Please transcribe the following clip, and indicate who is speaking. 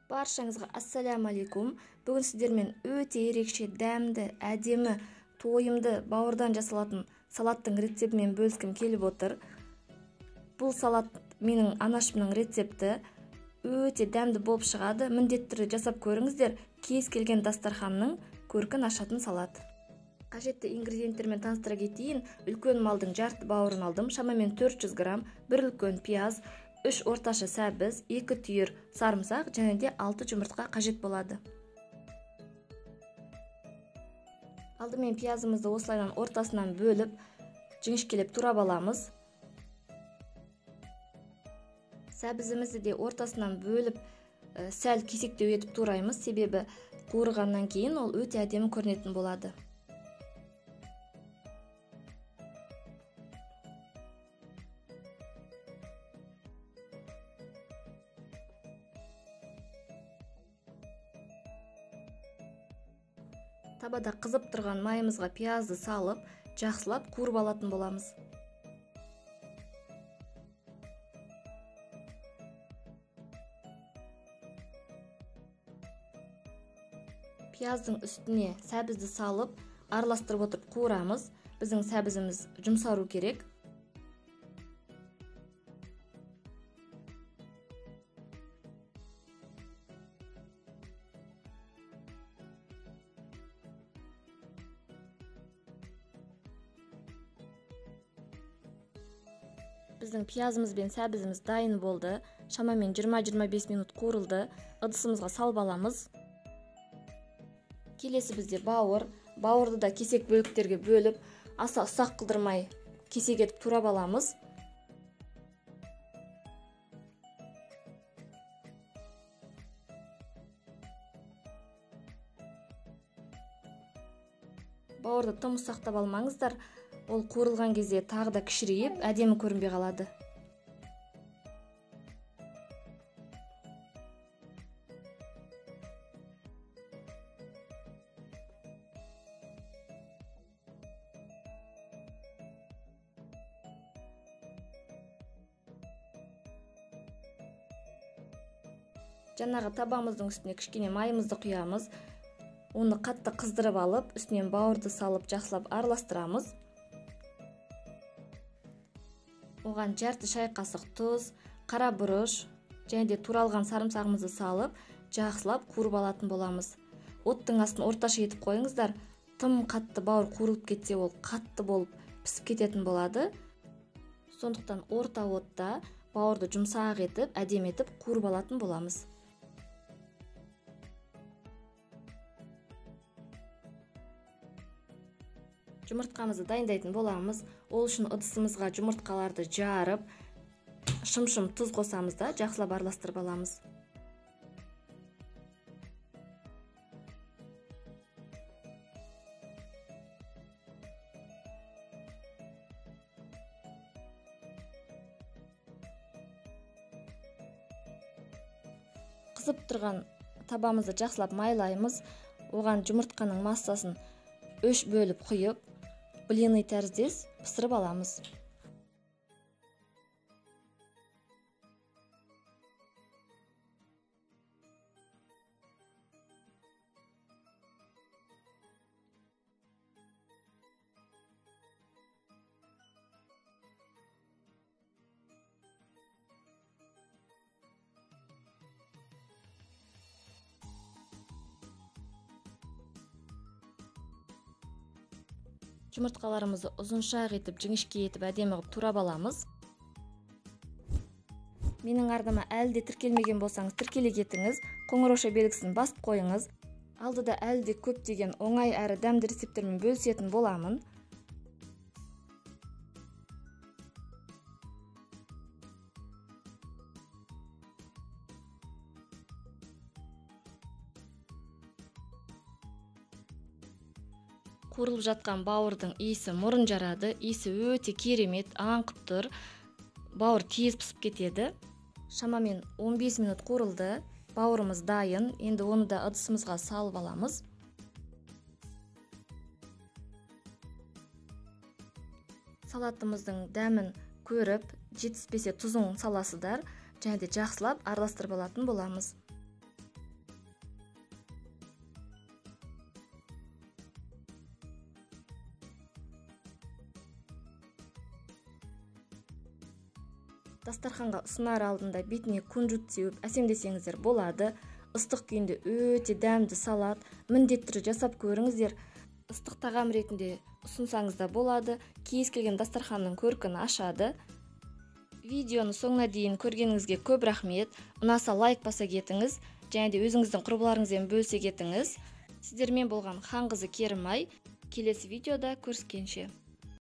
Speaker 1: Баршаңызға ассаляму алейкум. Бүгін сіздермен өте ерекше, дәмді, әдемі, тойымды бауырдан жасалатын салаттың рецептімен бөліскім келіп отыр. Бұл салат менің анашымның рецепті. Өте дәмді болып шығады. Міндетті түрде жасап көріңіздер. Кез келген дастарханның көркін ашатын салат. Қажетті ингредиенттермен таныстыра кетейін. Үлкен малдың жарты бауырын алдым. Шамамен 400 грамм, 1 үлкен пияз, 3 орташа сәбіз, 2 түйір сарымсақ және де 6 жұмыртқа қажет болады. Алдымен пиязымызды осылайдан ортасынан бөліп, жіңішкелеп турап аламыз. Сәбізімізді де ортасынан бөліп, сәл кесектеу етіп тураймыз, себебі қуырғаннан кейін ол өте әдемі көрінетін болады. Табада қызып тұрған майымызға пиязды салып, жақсылап қуырып алатын боламыз. Пияздың үстіне сәбізді салып, араластырып отырып қуырамыз. Біздің сәбізіміз жұмсару керек. Біздің пиязымыз бен сәбізіміз дайын болды. Шамамен 20-25 минут қуырылды. Ыдысымызға салып аламыз. Келесі бізде бауыр. Бауырды да кесек бөліктерге бөліп, аса ұсақ қылдырмай кесек етіп турап аламыз. Бауырды тым ұсақтап алмаңыздар. Ол қуырылған кезде тағы да кішірейіп, әдемі көрінбей қалады. Жаңағы табамыздың үстіне кішкене майымызды құямыз. Оны қатты қыздырып алып, үстінен бауырды салып, жақсылап араластырамыз. Оған жарты шай қасық тұз, қара бұрыш және де туралған сарымсағымызды салып, жақсылап қуырып алатын боламыз. Оттың астын орташа етіп қойыңыздар. Тым қатты бауыр қуырылып кетсе, ол қатты болып пісіп кететін болады. Сондықтан орта отта бауырды жұмсақ етіп, әдемі етіп қуырып алатын боламыз. Жұмыртқамызды дайындайтын боламыз. Ол үшін ыдысымызға жұмыртқаларды жарып, шым-шым тұз қосамыз да жақсылап араластырып аламыз. Қызып тұрған табамызды жақсылап майлаймыз. Оған жұмыртқаның массасын 3 бөліп құйып, блины тәріздес пісіріп аламыз. Жұмыртқаларымызды ұзыншақ етіп, жіңішке етіп, әдемі қылып турап аламыз. Менің арнама әлде тіркелмеген болсаңыз, тіркеле кетіңіз. Қоңырауша белгісін басып қойыңыз. Алдыда әлде көптеген оңай әрі дәмді рецепттермен бөлісетін боламын. Қуырылып жатқан бауырдың иісі мұрын жарады. Иісі өте керемет, аңқып тұр. Бауыр тез пісіп кетеді. Шамамен 15 минут қуырылды. Бауырымыз дайын. Енді оны да ыдысымызға салып аламыз. Салатымыздың дәмін көріп, жетіспесе тұзын саласыздар. Және де жақсылап араластырып алатын боламыз. Дастарханға ұсынар алдында бетіне кунжут сеуіп әсемдесеңіздер болады. Ыстық күйінде өте дәмді салат. Міндетті түрде жасап көріңіздер. Ыстық тағам ретінде ұсынсаңыз да болады. Кез келген дастарханның көркін ашады. Видеоны соңына дейін көргеніңізге көп рахмет. Ұнаса лайк баса кетіңіз. Және де өзіңіздің құрбыларыңызбен бөлісе кетіңіз. Сіздермен болған Хан қызы Керімай. Келесі видеода көріскенше.